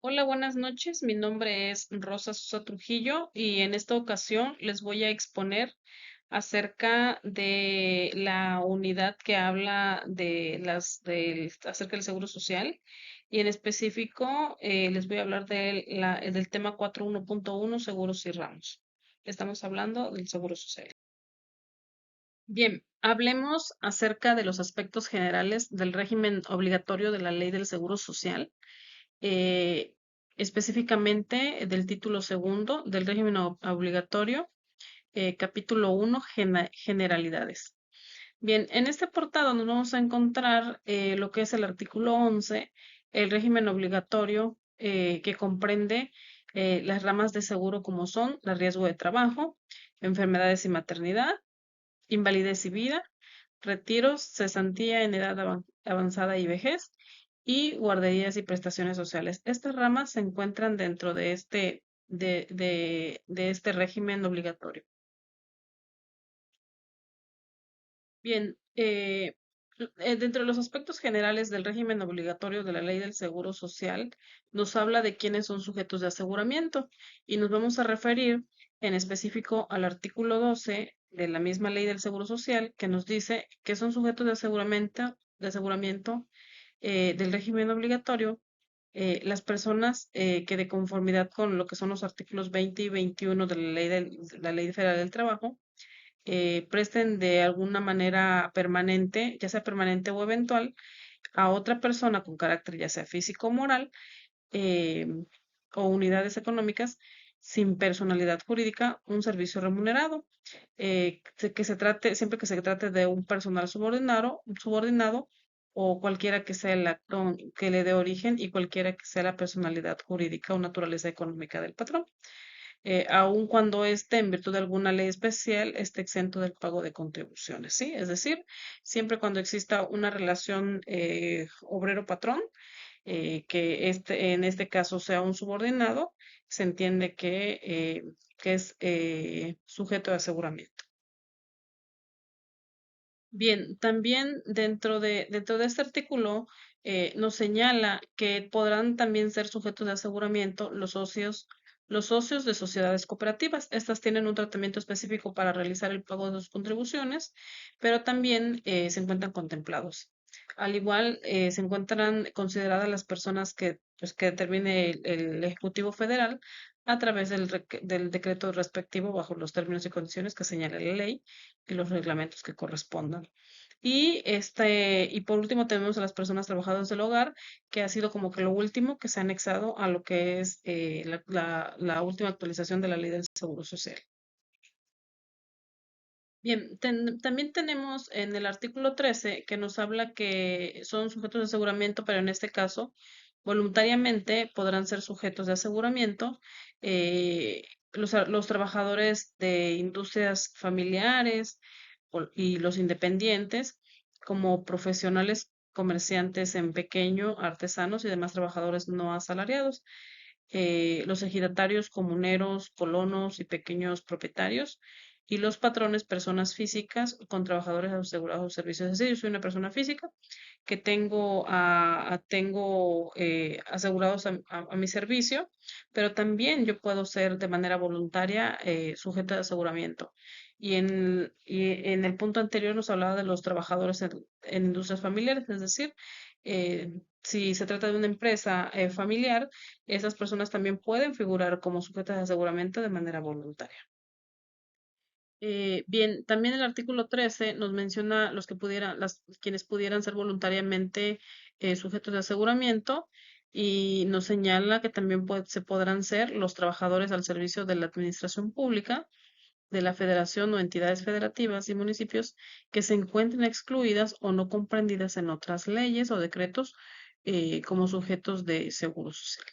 Hola, buenas noches. Mi nombre es Rosa Sosa Trujillo y en esta ocasión les voy a exponer acerca de la unidad que habla de acerca del Seguro Social y en específico les voy a hablar del tema 4.1.1 Seguros y Ramos. Estamos hablando del Seguro Social. Bien, hablemos acerca de los aspectos generales del régimen obligatorio de la Ley del Seguro Social, eh, específicamente del título segundo del régimen obligatorio, capítulo 1, generalidades. Bien, en este portado nos vamos a encontrar lo que es el artículo 11, el régimen obligatorio que comprende las ramas de seguro como son el riesgo de trabajo, enfermedades y maternidad, invalidez y vida, retiros, cesantía en edad avanzada y vejez, y guarderías y prestaciones sociales. Estas ramas se encuentran dentro de este régimen obligatorio. Bien, dentro de los aspectos generales del régimen obligatorio de la Ley del Seguro Social, nos habla de quiénes son sujetos de aseguramiento y nos vamos a referir en específico al artículo 12 de la misma Ley del Seguro Social, que nos dice que son sujetos de aseguramiento del régimen obligatorio las personas que de conformidad con lo que son los artículos 20 y 21 de la Ley Federal del Trabajo, presten de alguna manera permanente, ya sea permanente o eventual, a otra persona con carácter ya sea físico o moral, eh, o unidades económicas sin personalidad jurídica, un servicio remunerado, siempre que se trate de un personal subordinado o cualquiera que sea el acto que le dé origen y cualquiera que sea la personalidad jurídica o naturaleza económica del patrón, aun cuando éste, en virtud de alguna ley especial, esté exento del pago de contribuciones, ¿sí? Es decir, siempre cuando exista una relación obrero-patrón, que en este caso sea un subordinado, se entiende que es sujeto de aseguramiento. Bien, también dentro de este artículo nos señala que podrán también ser sujetos de aseguramiento los socios de sociedades cooperativas. Estas tienen un tratamiento específico para realizar el pago de sus contribuciones, pero también se encuentran contemplados. Al igual, se encuentran consideradas las personas que determine el Ejecutivo Federal a través del decreto respectivo bajo los términos y condiciones que señala la ley y los reglamentos que correspondan. Y por último tenemos a las personas trabajadoras del hogar, que ha sido como que lo último que se ha anexado a lo que es la última actualización de la ley del Seguro Social. Bien, también tenemos en el artículo 13 que nos habla que son sujetos de aseguramiento, pero en este caso voluntariamente podrán ser sujetos de aseguramiento los trabajadores de industrias familiares y los independientes, como profesionales, comerciantes en pequeño, artesanos y demás trabajadores no asalariados, los ejidatarios, comuneros, colonos y pequeños propietarios, y los patrones, personas físicas con trabajadores asegurados de servicios. Es decir, yo soy una persona física que tengo asegurados a mi servicio, pero también yo puedo ser de manera voluntaria sujeta de aseguramiento. Y en el punto anterior nos hablaba de los trabajadores en industrias familiares, es decir, si se trata de una empresa familiar, esas personas también pueden figurar como sujetas de aseguramiento de manera voluntaria. Bien, también el artículo 13 nos menciona quienes pudieran ser voluntariamente sujetos de aseguramiento y nos señala que también se podrán ser los trabajadores al servicio de la administración pública, de la federación o entidades federativas y municipios que se encuentren excluidas o no comprendidas en otras leyes o decretos como sujetos de seguro social.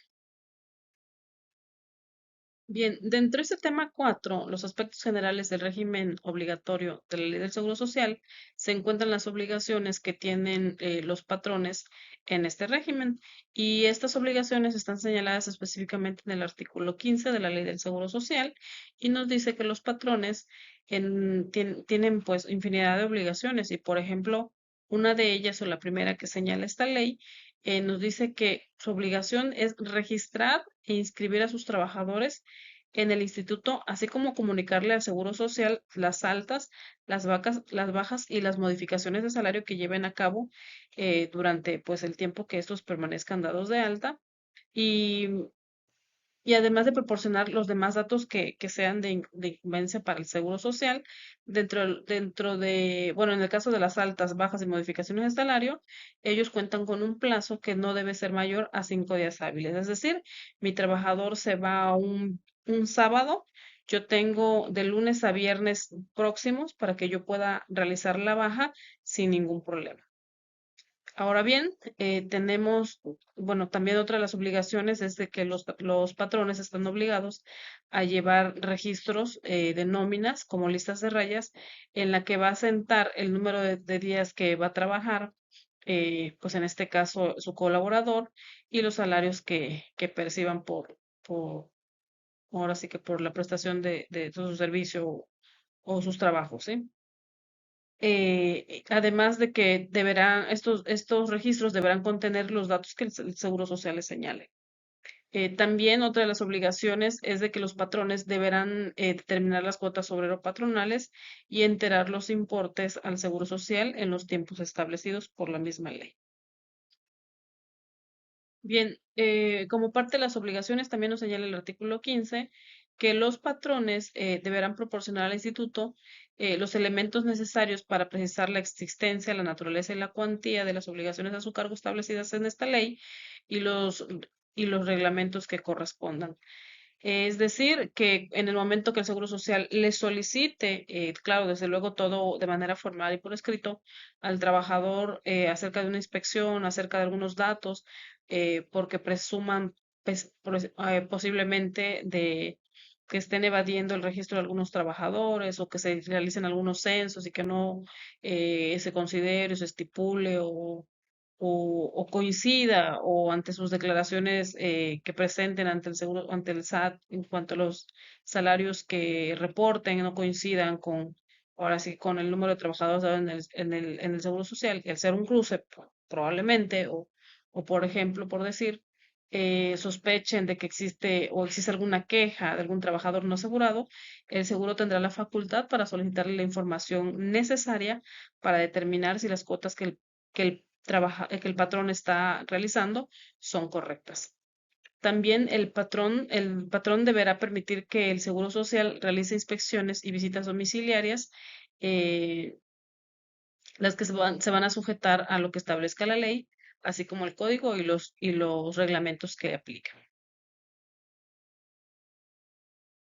Bien, dentro de este tema 4, los aspectos generales del régimen obligatorio de la Ley del Seguro Social, se encuentran las obligaciones que tienen los patrones en este régimen. Y estas obligaciones están señaladas específicamente en el artículo 15 de la Ley del Seguro Social y nos dice que los patrones tienen pues infinidad de obligaciones y, por ejemplo, una de ellas o la primera que señala esta ley nos dice que su obligación es registrar e inscribir a sus trabajadores en el instituto, así como comunicarle al Seguro Social las altas, las bajas y las modificaciones de salario que lleven a cabo durante pues el tiempo que estos permanezcan dados de alta. Y y además de proporcionar los demás datos que sean de incumbencia para el Seguro Social, dentro de, bueno, en el caso de las altas, bajas y modificaciones de salario, ellos cuentan con un plazo que no debe ser mayor a 5 días hábiles. Es decir, mi trabajador se va a un sábado, yo tengo de lunes a viernes próximos para que yo pueda realizar la baja sin ningún problema. Ahora bien, tenemos, bueno, también otra de las obligaciones es de que los patrones están obligados a llevar registros de nóminas como listas de rayas en la que va a sentar el número de días que va a trabajar, pues en este caso su colaborador y los salarios que perciban por, ahora sí que por la prestación de su servicio o sus trabajos, ¿sí? Además de que estos registros deberán contener los datos que el Seguro Social les señale. También otra de las obligaciones es de que los patrones deberán determinar las cuotas obrero-patronales y enterar los importes al Seguro Social en los tiempos establecidos por la misma ley. Bien, como parte de las obligaciones, también nos señala el artículo 15 que los patrones deberán proporcionar al instituto los elementos necesarios para precisar la existencia, la naturaleza y la cuantía de las obligaciones a su cargo establecidas en esta ley y los reglamentos que correspondan. Es decir, que en el momento que el Seguro Social le solicite, claro, desde luego todo de manera formal y por escrito, al trabajador acerca de una inspección, acerca de algunos datos, porque presuman posiblemente de que estén evadiendo el registro de algunos trabajadores o que se realicen algunos censos y que no se considere o se estipule o coincida o ante sus declaraciones que presenten ante el seguro, ante el SAT en cuanto a los salarios que reporten no coincidan con, ahora sí, con el número de trabajadores dado en el Seguro Social, y al ser un cruce, probablemente, o por ejemplo, por decir, sospechen de que existe alguna queja de algún trabajador no asegurado, el seguro tendrá la facultad para solicitarle la información necesaria para determinar si las cuotas que el patrón está realizando son correctas. También el patrón deberá permitir que el Seguro Social realice inspecciones y visitas domiciliarias, eh, las que se van a sujetar a lo que establezca la ley, así como el código y los reglamentos que aplican.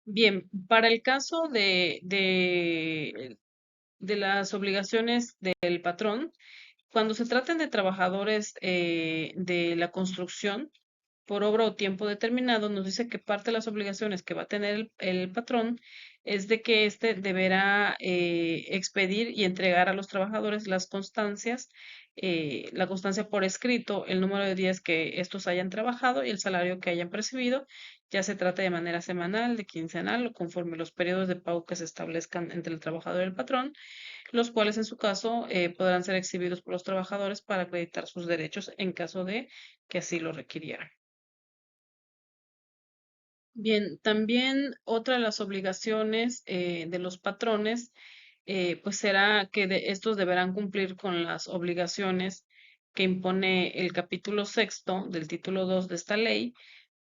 Bien, para el caso de las obligaciones del patrón, cuando se traten de trabajadores de la construcción por obra o tiempo determinado, nos dice que parte de las obligaciones que va a tener el patrón es de que éste deberá expedir y entregar a los trabajadores las constancias, la constancia por escrito, el número de días que estos hayan trabajado y el salario que hayan percibido, ya se trate de manera semanal, de quincenal o conforme los periodos de pago que se establezcan entre el trabajador y el patrón, los cuales en su caso podrán ser exhibidos por los trabajadores para acreditar sus derechos en caso de que así lo requirieran. Bien, también otra de las obligaciones de los patrones, pues será que estos deberán cumplir con las obligaciones que impone el capítulo sexto del título 2 de esta ley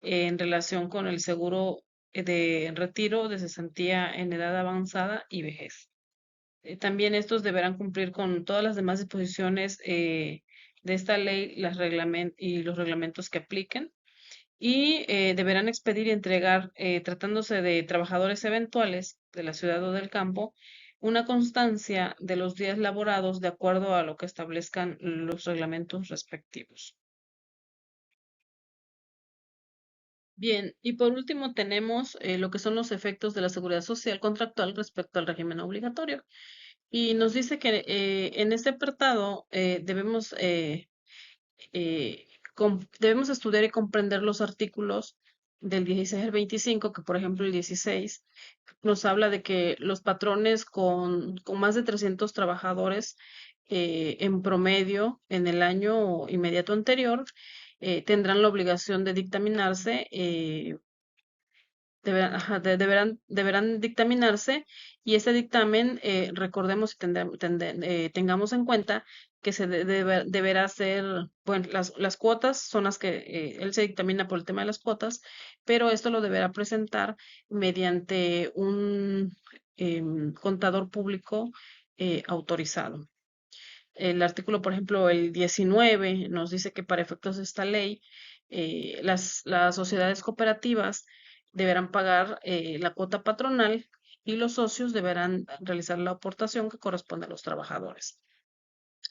en relación con el seguro de retiro de cesantía en edad avanzada y vejez. También estos deberán cumplir con todas las demás disposiciones de esta ley y los reglamentos que apliquen y deberán expedir y entregar, tratándose de trabajadores eventuales de la ciudad o del campo, una constancia de los días laborados de acuerdo a lo que establezcan los reglamentos respectivos. Bien, y por último tenemos lo que son los efectos de la seguridad social contractual respecto al régimen obligatorio. Y nos dice que en este apartado eh, debemos estudiar y comprender los artículos del 16 al 25, que por ejemplo el 16 nos habla de que los patrones con más de 300 trabajadores en promedio en el año inmediato anterior tendrán la obligación de dictaminarse, deberán dictaminarse, y este dictamen, recordemos y tengamos en cuenta que deberá ser, bueno, las cuotas son las que él se dictamina por el tema de las cuotas, pero esto lo deberá presentar mediante un contador público autorizado. El artículo, por ejemplo, el 19 nos dice que para efectos de esta ley, las sociedades cooperativas deberán pagar la cuota patronal y los socios deberán realizar la aportación que corresponde a los trabajadores.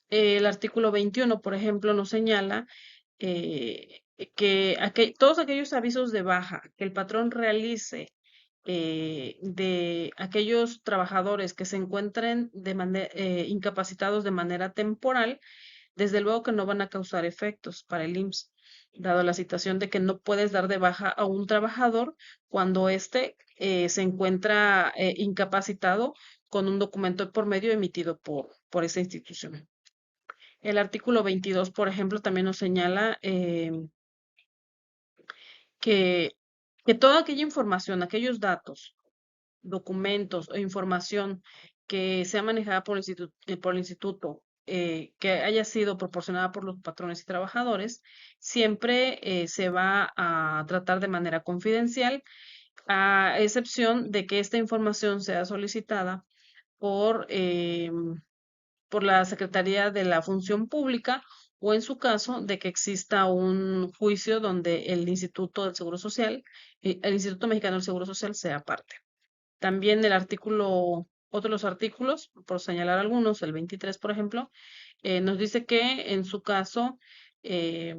El artículo 21, por ejemplo, nos señala que todos aquellos avisos de baja que el patrón realice de aquellos trabajadores que se encuentren incapacitados de manera temporal, desde luego que no van a causar efectos para el IMSS, dado la situación de que no puedes dar de baja a un trabajador cuando éste se encuentra incapacitado con un documento por medio emitido por esa institución. El artículo 22, por ejemplo, también nos señala que, que toda aquella información, aquellos datos, documentos o información que sea manejada por el instituto, que haya sido proporcionada por los patrones y trabajadores, siempre se va a tratar de manera confidencial, a excepción de que esta información sea solicitada por, por la Secretaría de la Función Pública, o en su caso de que exista un juicio donde el Instituto del Seguro Social, el Instituto Mexicano del Seguro Social sea parte. También otro de los artículos, por señalar algunos, el 23, por ejemplo, nos dice que en su caso, eh,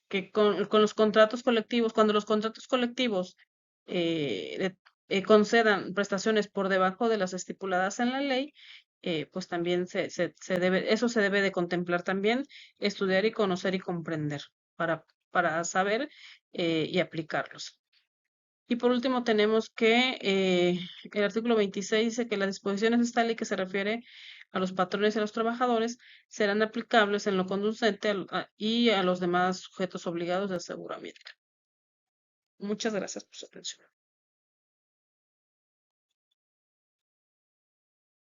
que con los contratos colectivos, cuando los contratos colectivos concedan prestaciones por debajo de las estipuladas en la ley, pues también eso se debe de contemplar también, estudiar y conocer y comprender para saber y aplicarlos. Y por último tenemos que el artículo 26 dice que las disposiciones de esta ley que se refiere a los patrones y a los trabajadores serán aplicables en lo conducente y a los demás sujetos obligados de aseguramiento. Muchas gracias por su atención.